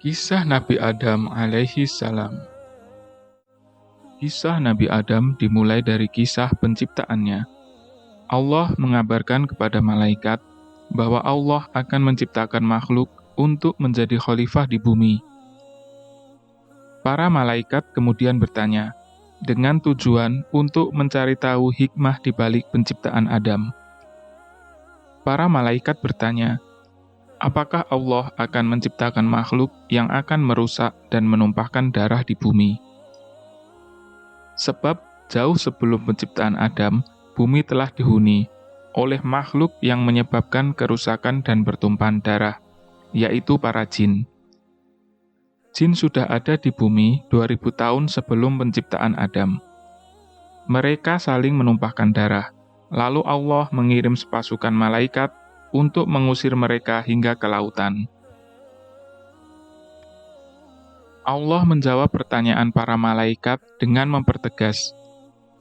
Kisah Nabi Adam alaihi salam. Kisah Nabi Adam dimulai dari kisah penciptaannya. Allah mengabarkan kepada malaikat bahwa Allah akan menciptakan makhluk untuk menjadi khalifah di bumi. Para malaikat kemudian bertanya, dengan tujuan untuk mencari tahu hikmah di balik penciptaan Adam. Para malaikat bertanya, apakah Allah akan menciptakan makhluk yang akan merusak dan menumpahkan darah di bumi? Sebab jauh sebelum penciptaan Adam, bumi telah dihuni oleh makhluk yang menyebabkan kerusakan dan bertumpahan darah, yaitu para jin. Jin sudah ada di bumi 2000 tahun sebelum penciptaan Adam. Mereka saling menumpahkan darah, lalu Allah mengirim sepasukan malaikat untuk mengusir mereka hingga ke lautan. Allah menjawab pertanyaan para malaikat dengan mempertegas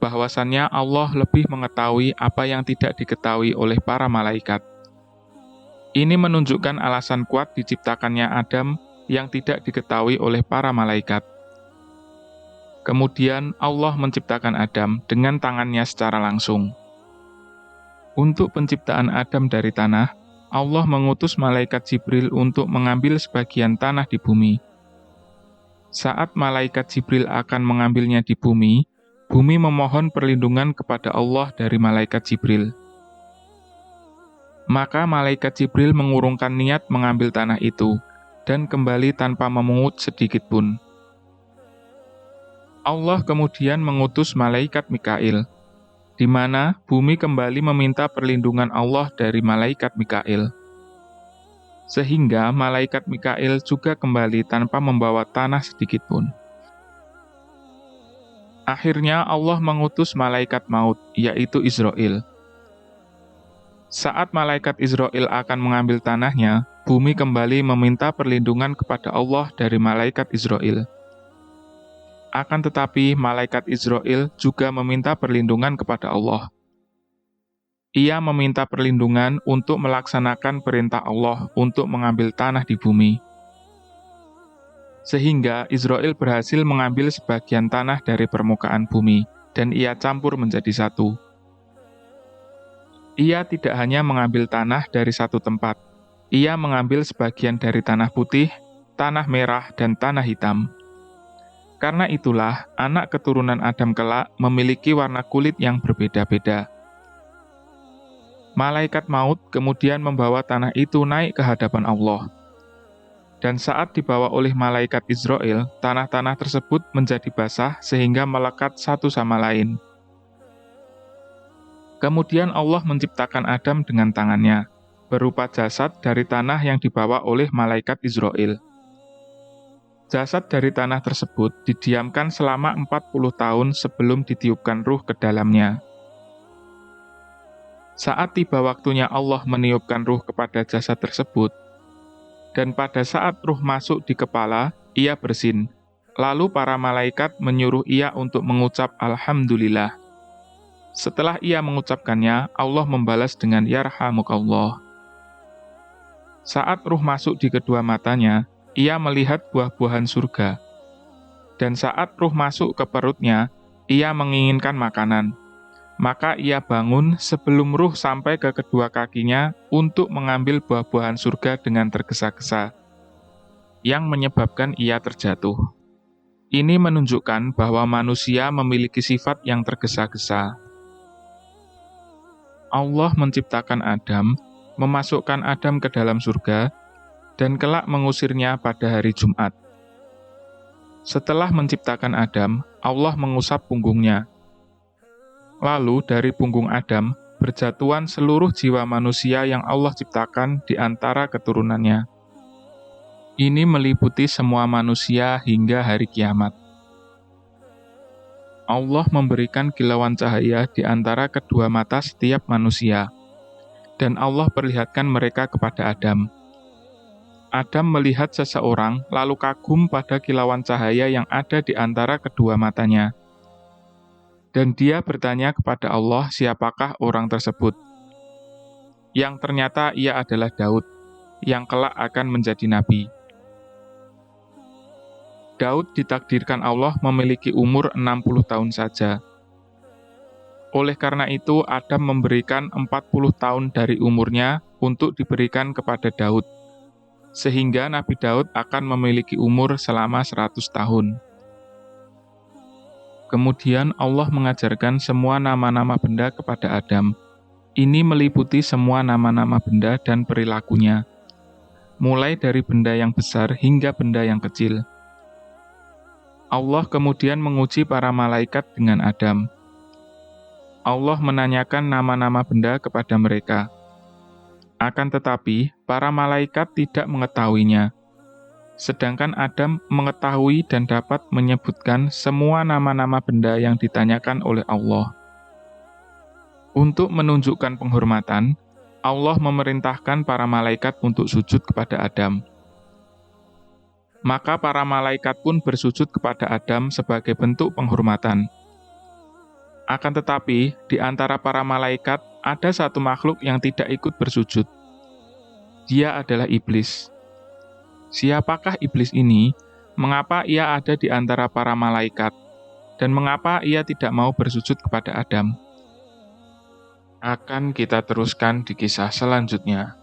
bahwasannya Allah lebih mengetahui apa yang tidak diketahui oleh para malaikat. Ini menunjukkan alasan kuat diciptakannya Adam yang tidak diketahui oleh para malaikat. Kemudian Allah menciptakan Adam dengan tangannya secara langsung. Untuk penciptaan Adam dari tanah, Allah mengutus malaikat Jibril untuk mengambil sebagian tanah di bumi. Saat malaikat Jibril akan mengambilnya di bumi, bumi memohon perlindungan kepada Allah dari malaikat Jibril. Maka malaikat Jibril mengurungkan niat mengambil tanah itu, dan kembali tanpa memungut sedikit pun. Allah kemudian mengutus malaikat Mikail, di mana bumi kembali meminta perlindungan Allah dari malaikat Mikail. Sehingga malaikat Mikail juga kembali tanpa membawa tanah sedikit pun. Akhirnya Allah mengutus malaikat maut, yaitu Israil. Saat malaikat Israil akan mengambil tanahnya, bumi kembali meminta perlindungan kepada Allah dari malaikat Israil. Akan tetapi, malaikat Israil juga meminta perlindungan kepada Allah. Ia meminta perlindungan untuk melaksanakan perintah Allah untuk mengambil tanah di bumi. Sehingga Israil berhasil mengambil sebagian tanah dari permukaan bumi, dan ia campur menjadi satu. Ia tidak hanya mengambil tanah dari satu tempat, ia mengambil sebagian dari tanah putih, tanah merah, dan tanah hitam. Karena itulah, anak keturunan Adam kelak memiliki warna kulit yang berbeda-beda. Malaikat maut kemudian membawa tanah itu naik ke hadapan Allah. Dan saat dibawa oleh malaikat Israil, tanah-tanah tersebut menjadi basah sehingga melekat satu sama lain. Kemudian Allah menciptakan Adam dengan tangannya, berupa jasad dari tanah yang dibawa oleh malaikat Israil. Jasad dari tanah tersebut didiamkan selama 40 tahun sebelum ditiupkan ruh ke dalamnya. Saat tiba waktunya Allah meniupkan ruh kepada jasad tersebut, dan pada saat ruh masuk di kepala, ia bersin. Lalu para malaikat menyuruh ia untuk mengucap Alhamdulillah. Setelah ia mengucapkannya, Allah membalas dengan Yarhamukallah. Saat ruh masuk di kedua matanya, ia melihat buah-buahan surga. Dan saat ruh masuk ke perutnya, ia menginginkan makanan. Maka ia bangun sebelum ruh sampai ke kedua kakinya untuk mengambil buah-buahan surga dengan tergesa-gesa, yang menyebabkan ia terjatuh. Ini menunjukkan bahwa manusia memiliki sifat yang tergesa-gesa. Allah menciptakan Adam, memasukkan Adam ke dalam surga, dan kelak mengusirnya pada hari Jumat. Setelah menciptakan Adam, Allah mengusap punggungnya. Lalu dari punggung Adam, berjatuhan seluruh jiwa manusia yang Allah ciptakan di antara keturunannya. Ini meliputi semua manusia hingga hari kiamat. Allah memberikan kilauan cahaya di antara kedua mata setiap manusia, dan Allah perlihatkan mereka kepada Adam. Adam melihat seseorang, lalu kagum pada kilauan cahaya yang ada di antara kedua matanya. Dan dia bertanya kepada Allah siapakah orang tersebut. Yang ternyata ia adalah Daud, yang kelak akan menjadi nabi. Daud ditakdirkan Allah memiliki umur 60 tahun saja. Oleh karena itu, Adam memberikan 40 tahun dari umurnya untuk diberikan kepada Daud, sehingga Nabi Daud akan memiliki umur selama 100 tahun. Kemudian Allah mengajarkan semua nama-nama benda kepada Adam. Ini meliputi semua nama-nama benda dan perilakunya, mulai dari benda yang besar hingga benda yang kecil. Allah kemudian menguji para malaikat dengan Adam. Allah menanyakan nama-nama benda kepada mereka. Akan tetapi, para malaikat tidak mengetahuinya. Sedangkan Adam mengetahui dan dapat menyebutkan semua nama-nama benda yang ditanyakan oleh Allah. Untuk menunjukkan penghormatan, Allah memerintahkan para malaikat untuk sujud kepada Adam. Maka para malaikat pun bersujud kepada Adam sebagai bentuk penghormatan. Akan tetapi, di antara para malaikat ada satu makhluk yang tidak ikut bersujud. Dia adalah iblis. Siapakah iblis ini? Mengapa ia ada di antara para malaikat? Dan mengapa ia tidak mau bersujud kepada Adam? Akan kita teruskan di kisah selanjutnya.